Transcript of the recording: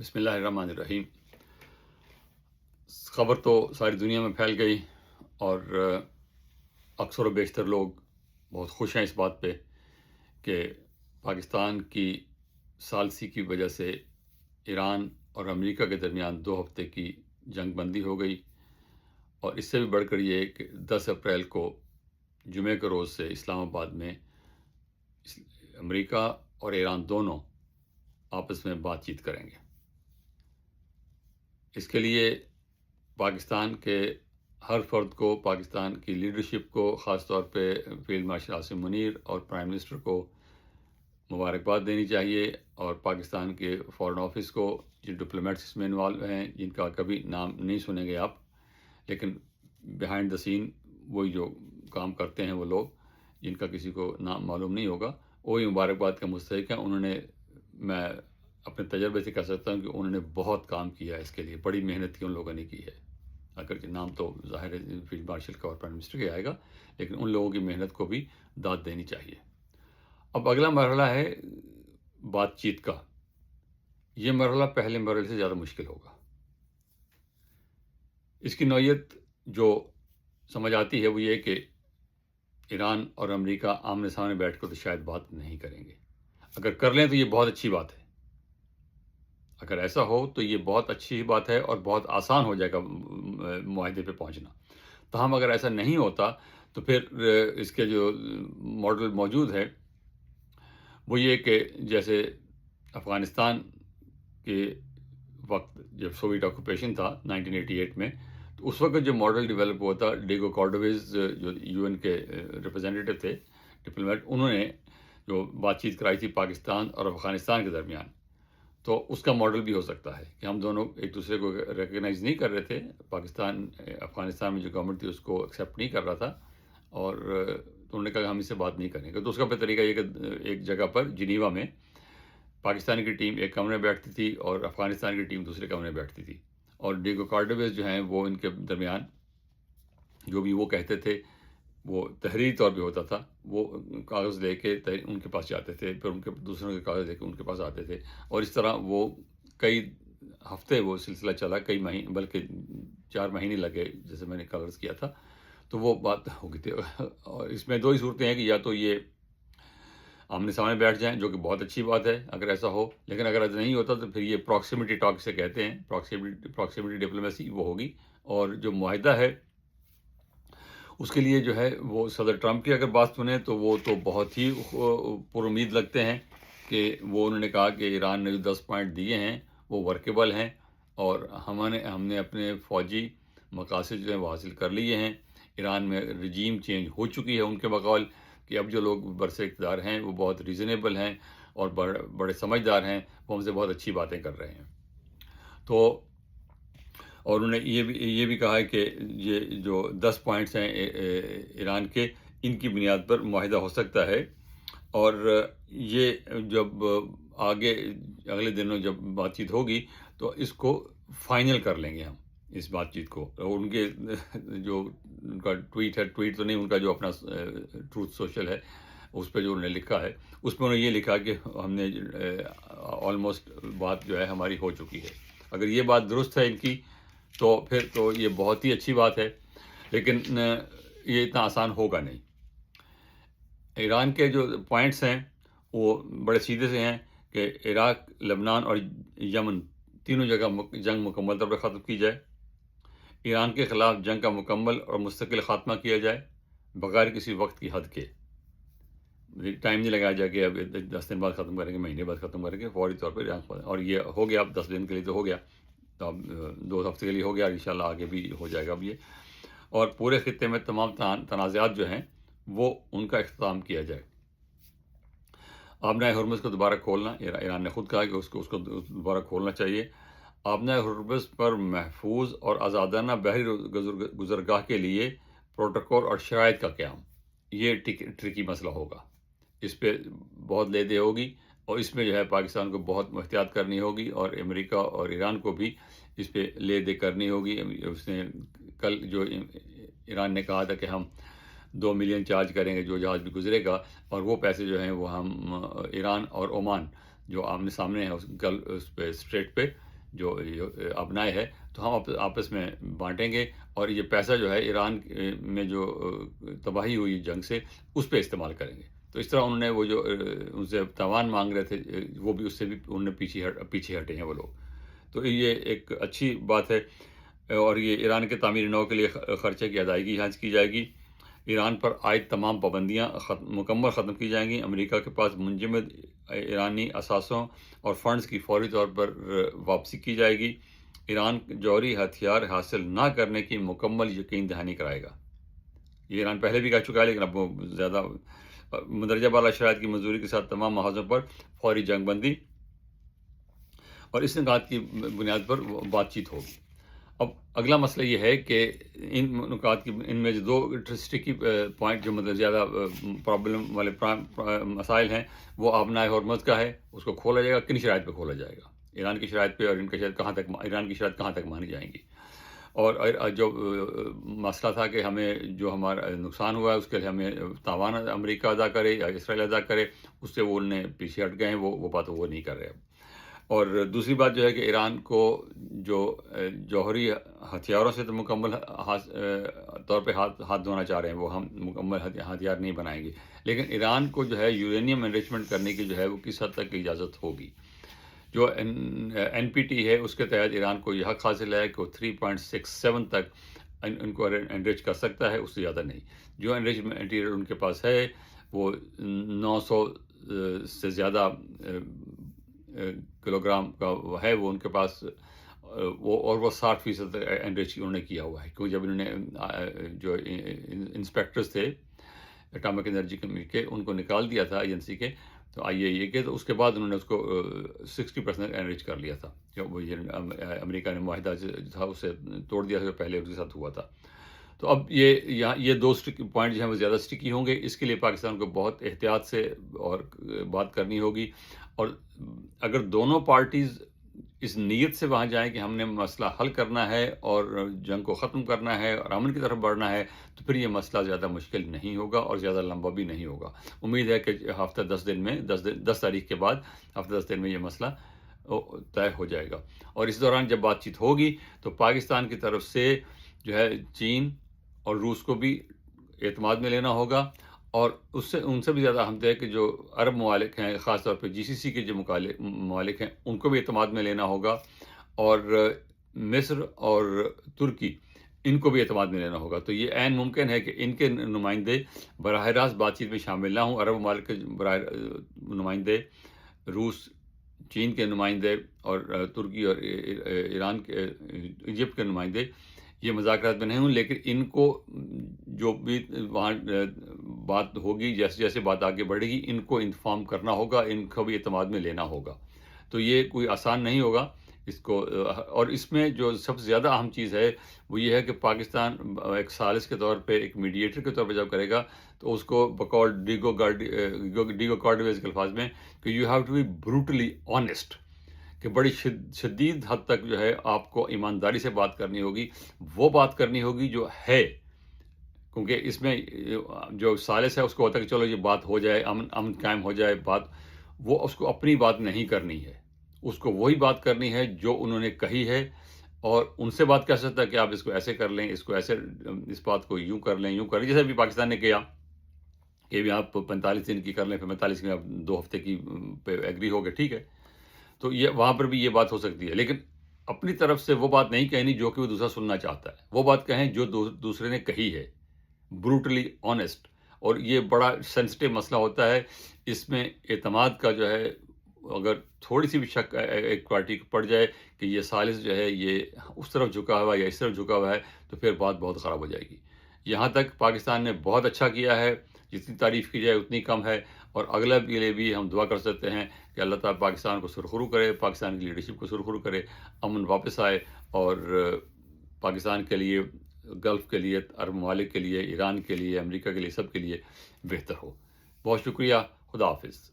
बिस्मिल्लाहिर्रहमानिर्रहीम। खबर तो सारी दुनिया में फैल गई और अक्सर व बेशतर लोग बहुत खुश हैं इस बात पे कि पाकिस्तान की सालसी की वजह से ईरान और अमेरिका के दरमियान 2 हफ्ते की जंग बंदी हो गई। और इससे भी बढ़कर ये कि 10 अप्रैल को जुमे के रोज़ से इस्लामाबाद में अमेरिका और ईरान दोनों आपस में बातचीत करेंगे। इसके लिए पाकिस्तान के हर फर्द को, पाकिस्तान की लीडरशिप को, ख़ास तौर पे फील्ड मार्शल आसिम मुनीर और प्राइम मिनिस्टर को मुबारकबाद देनी चाहिए, और पाकिस्तान के फ़ॉरेन ऑफिस को, जिन डिप्लोमेट्स इसमें इन्वॉल्व हैं, जिनका कभी नाम नहीं सुनेंगे आप, लेकिन बिहाइंड द सीन वही जो काम करते हैं वो लोग, जिनका किसी को नाम मालूम नहीं होगा, वही मुबारकबाद का मुस्तहिक हैं। मैं अपने तजर्बे से कह सकता हूँ कि उन्होंने बहुत काम किया है, इसके लिए बड़ी मेहनत की उन लोगों ने की है। अगर कि नाम तो ज़ाहिर है फील्ड मार्शल का और प्राइम मिनिस्टर का आएगा, लेकिन उन लोगों की मेहनत को भी दाद देनी चाहिए। अब अगला मरहला है बातचीत का। ये मरहला पहले मरहले से ज़्यादा मुश्किल होगा। इसकी नौयत जो समझ आती है वो ये कि ईरान और अमेरिका आमने सामने बैठकर तो शायद बात नहीं करेंगे। अगर कर लें तो ये बहुत अच्छी बात है। अगर ऐसा हो तो ये बहुत अच्छी बात है और बहुत आसान हो जाएगा मुआहदे पे पहुंचना। ताहम अगर ऐसा नहीं होता तो फिर इसके जो मॉडल मौजूद है वो ये कि जैसे अफ़गानिस्तान के वक्त जब सोवियत ऑक्यूपेशन था 1988 में, तो उस वक्त जो मॉडल डेवलप हुआ था, डिएगो कॉर्डोवेज जो यूएन के रिप्रेजेंटेटिव थे, डिप्लोमेट, उन्होंने जो बातचीत कराई थी पाकिस्तान और अफ़गानिस्तान के दरमियान, तो उसका मॉडल भी हो सकता है कि हम दोनों एक दूसरे को रिकग्नाइज़ नहीं कर रहे थे। पाकिस्तान अफ़गानिस्तान में जो गवर्नमेंट थी उसको एक्सेप्ट नहीं कर रहा था, और तो उन्होंने कहा हम इससे बात नहीं करेंगे। तो उसका फिर तरीका ये कि एक जगह पर जिनीवा में पाकिस्तान की टीम एक कमरे में बैठती थी और अफ़गानिस्तान की टीम दूसरे कमरे में बैठती थी, और डिएगो कॉर्डोवेज जो हैं वो इनके दरमियान जो भी वो कहते थे वो तहरीरी तौर पे होता था। वो कागज़ लेके उनके पास जाते थे, फिर उनके दूसरों के कागज़ लेके उनके पास आते थे, और इस तरह वो कई हफ्ते वो सिलसिला चला, कई महीने, बल्कि 4 महीने लगे जैसे मैंने कवर्स किया था। तो वो बात हो गई थी। और इसमें 2 ही सूरतें हैं कि या तो ये आमने सामने बैठ जाएं, जो कि बहुत अच्छी बात है अगर ऐसा हो, लेकिन अगर ऐसा नहीं होता तो फिर ये प्रॉक्सिमिटी टॉक से कहते हैं, प्रॉक्सिमिटी डिप्लोमेसी वो होगी। और जो मुआहिदा है उसके लिए जो है वो सदर ट्रंप की अगर बात सुने तो वो तो बहुत ही पुरुम्मीद लगते हैं कि वो उन्होंने कहा कि ईरान ने जो 10 पॉइंट दिए हैं वो वर्केबल हैं, और हमने अपने फ़ौजी मकासद जो हैं वो हासिल कर लिए हैं। ईरान में रजीम चेंज हो चुकी है उनके बकौल, कि अब जो लोग बरसे इक़्तिदार हैं वो बहुत रीज़नेबल हैं और बड़े समझदार हैं, वो हमसे बहुत अच्छी बातें कर रहे हैं। तो और उन्होंने ये भी कहा है कि ये जो 10 पॉइंट्स हैं ईरान के, इनकी बुनियाद पर मुआहिदा हो सकता है। और ये जब आगे अगले दिनों जब बातचीत होगी तो इसको फाइनल कर लेंगे हम, इस बातचीत को। और उनके जो उनका ट्वीट तो नहीं, उनका जो अपना ट्रूथ सोशल है उस पर जो उन्होंने लिखा है, उसमें उन्होंने ये लिखा कि हमने ऑलमोस्ट बात जो है हमारी हो चुकी है। अगर ये बात दुरुस्त है इनकी तो फिर तो ये बहुत ही अच्छी बात है, लेकिन ये इतना आसान होगा नहीं। ईरान के जो पॉइंट्स हैं वो बड़े सीधे से हैं कि इराक, लेबनान और यमन तीनों जगह जंग मुकम्मल तौर पर ख़त्म की जाए। ईरान के ख़िलाफ़ जंग का मुकम्मल और मुस्तकिल ख़ात्मा किया जाए बग़ैर किसी वक्त की हद के। टाइम नहीं लगाया जाए कि अब 10 दिन बाद ख़त्म करेंगे, महीने बाद ख़त्म करेंगे, फ़ौरी तौर पर। और ये हो गया, अब 10 दिन के लिए तो हो गया, तो अब 2 हफ्ते के लिए हो गया, इंशाल्लाह आगे भी हो जाएगा अब ये। और पूरे ख़ित्ते में तमाम तनाज़ात जो हैं वो उनका इख्तिताम किया जाए। आबनाए हुर्मुज़ को दोबारा खोलना, ईरान ने खुद कहा कि उसको दोबारा खोलना चाहिए। आबनाए हुर्मुज़ पर महफूज और आज़ादाना बहरी गुज़रगाह के लिए प्रोटोकॉल और शराइत का क़याम, ये ट्रिकी मसला होगा। इस पर बहुत ले दे होगी, और इसमें जो है पाकिस्तान को बहुत एहतियात करनी होगी, और अमेरिका और ईरान को भी इस पर ले दे करनी होगी। उसने कल जो ईरान ने कहा था कि हम 2 मिलियन चार्ज करेंगे जो जहाज़ भी गुजरेगा, और वो पैसे जो हैं वो हम ईरान और ओमान जो आमने सामने हैं कल उस पर स्ट्रेट पे جو ابنائے ہے تو ہم آپس میں بانٹیں گے، اور یہ پیسہ جو ہے ایران میں جو تباہی ہوئی جنگ سے اس پہ استعمال کریں گے۔ تو اس طرح انہوں نے وہ جو ان سے تاوان مانگ رہے تھے، وہ بھی اس سے بھی انہوں نے پیچھے ہٹے ہیں وہ لوگ۔ تو یہ ایک اچھی بات ہے، اور یہ ایران کے تعمیر نو کے لیے خرچے کی ادائیگی یہاں سے کی جائے گی۔ ایران پر عائد تمام پابندیاں مکمل ختم کی جائیں گی۔ امریکہ کے پاس منجمد ایرانی اثاثوں اور فنڈز کی فوری طور پر واپسی کی جائے گی۔ ایران جوہری ہتھیار حاصل نہ کرنے کی مکمل یقین دہانی کرائے گا۔ یہ ایران پہلے بھی کہہ چکا ہے، لیکن اب وہ زیادہ مندرجہ بالا شرائط کی منظوری کے ساتھ تمام محاذوں پر فوری جنگ بندی اور اس نکات کی بنیاد پر بات چیت ہوگی۔ اب اگلا مسئلہ یہ ہے کہ ان نکات کی ان میں جو دو اسٹرکی پوائنٹ جو مطلب زیادہ پرابلم والے مسائل ہیں، وہ آبنائے ہرمز کا ہے۔ اس کو کھولا جائے گا، کن شرائط پہ کھولا جائے گا؟ ایران کی شرائط پہ، اور ان کی شرائط کہاں تک، ایران کی شرائط کہاں تک مانی جائیں گی؟ اور جو مسئلہ تھا کہ ہمیں جو ہمارا نقصان ہوا ہے اس کے لیے ہمیں تاوان امریکہ ادا کرے یا اسرائیل ادا کرے، اس سے وہ انہیں پیچھے ہٹ گئے ہیں، وہ بات وہ نہیں کر رہے اب۔ اور دوسری بات جو ہے کہ ایران کو جو جوہری ہتھیاروں سے تو مکمل طور پہ ہاتھ دھونا چاہ رہے ہیں، وہ ہم مکمل ہتھیار نہیں بنائیں گے، لیکن ایران کو جو ہے یورینیم انریچمنٹ کرنے کی جو ہے وہ کس حد تک اجازت ہوگی؟ جو این پی ٹی ہے اس کے تحت ایران کو یہ حق حاصل ہے کہ وہ 3.67 تک ان کو انریچ کر سکتا ہے، اس سے زیادہ نہیں۔ جو انریچ مٹیریل ان کے پاس ہے وہ 900 سے زیادہ کلو گرام کا ہے، وہ ان کے پاس وہ 60% انریچ انہوں نے کیا ہوا ہے، کیونکہ جب انہوں نے جو انسپیکٹرز تھے اٹامک انرجی کمیٹی کے، ان کو نکال دیا تھا ایجنسی کے، تو IAEA کے، تو اس کے بعد انہوں نے اس کو 60% انریچ کر لیا تھا، جب وہ امریکہ نے معاہدہ جو تھا اسے توڑ دیا تھا، پہلے اس کے ساتھ ہوا تھا۔ تو اب یہ دو پوائنٹ جو ہیں وہ زیادہ اسٹکی ہوں گے، اس کے لیے پاکستان کو بہت احتیاط سے اور بات کرنی ہوگی، اور اگر دونوں پارٹیز اس نیت سے وہاں جائیں کہ ہم نے مسئلہ حل کرنا ہے اور جنگ کو ختم کرنا ہے اور امن کی طرف بڑھنا ہے، تو پھر یہ مسئلہ زیادہ مشکل نہیں ہوگا اور زیادہ لمبا بھی نہیں ہوگا۔ امید ہے کہ ہفتہ 10 دن میں 10 تاریخ کے بعد ہفتہ 10 دن میں یہ مسئلہ طے ہو جائے گا، اور اس دوران جب بات چیت ہوگی تو پاکستان کی طرف سے جو ہے چین اور روس کو بھی اعتماد میں لینا ہوگا، اور ان سے بھی زیادہ اہم ہے کہ جو عرب ممالک ہیں، خاص طور پہ GCC کے جو ممالک ہیں، ان کو بھی اعتماد میں لینا ہوگا، اور مصر اور ترکی، ان کو بھی اعتماد میں لینا ہوگا۔ تو یہ عین ممکن ہے کہ ان کے نمائندے براہ راست بات چیت میں شامل نہ ہوں۔ عرب ممالک کے نمائندے، روس، چین کے نمائندے، اور ترکی اور ایران کے، ایجپٹ کے نمائندے یہ مذاکرات میں نہیں ہوں، لیکن ان کو جو بھی وہاں بات ہوگی، جیسے جیسے بات آگے بڑھے گی، ان کو انفارم کرنا ہوگا، ان کو بھی اعتماد میں لینا ہوگا۔ تو یہ کوئی آسان نہیں ہوگا اس کو، اور اس میں جو سب سے زیادہ اہم چیز ہے وہ یہ ہے کہ پاکستان ایک ثالث کے طور پہ، ایک میڈیٹر کے طور پہ جب کرے گا تو اس کو بقول ڈیگو کارڈویز کے الفاظ میں کہ you have to be brutally honest, کہ بڑی شدید حد تک جو ہے آپ کو ایمانداری سے بات کرنی ہوگی، وہ بات کرنی ہوگی جو ہے، کیونکہ اس میں جو ثالث ہے اس کو ہوتا ہے کہ چلو یہ بات ہو جائے، امن قائم ہو جائے، بات، وہ اس کو اپنی بات نہیں کرنی ہے، اس کو وہی بات کرنی ہے جو انہوں نے کہی ہے، اور ان سے بات کر سکتا ہے کہ آپ اس کو ایسے کر لیں، اس کو ایسے، اس بات کو یوں کر لیں، یوں کر لیں، جیسے بھی پاکستان نے کیا کہ بھی آپ 45 دن کی کر لیں، پھر 45 میں آپ 2 ہفتے کی پہ ایگری ہو گئے، ٹھیک ہے، تو یہ وہاں پر بھی یہ بات ہو سکتی ہے، لیکن اپنی طرف سے وہ بات نہیں کہنی جو کہ وہ دوسرا سننا چاہتا ہے، وہ بات کہیں جو دوسرے نے کہی ہے، بروٹلی آنیسٹ۔ اور یہ بڑا سینسٹیو مسئلہ ہوتا ہے، اس میں اعتماد کا جو ہے اگر تھوڑی سی بھی شک ایک پارٹی کو پڑ جائے کہ یہ ثالث جو ہے یہ اس طرف جھکا ہوا ہے یا اس طرف جھکا ہوا ہے، تو پھر بات بہت خراب ہو جائے گی۔ یہاں تک پاکستان نے بہت اچھا کیا ہے، جتنی تعریف کی جائے اتنی کم ہے، اور اگلا کے لیے بھی ہم دعا کر سکتے ہیں کہ اللہ تعالیٰ پاکستان کو سرخرو کرے، پاکستان کی لیڈرشپ کو سرخرو کرے، امن واپس آئے، اور پاکستان کے لیے، گلف کے لیے، عرب ممالک کے لیے، ایران کے لیے، امریکہ کے لیے، سب کے لیے بہتر ہو۔ بہت شکریہ، خدا حافظ۔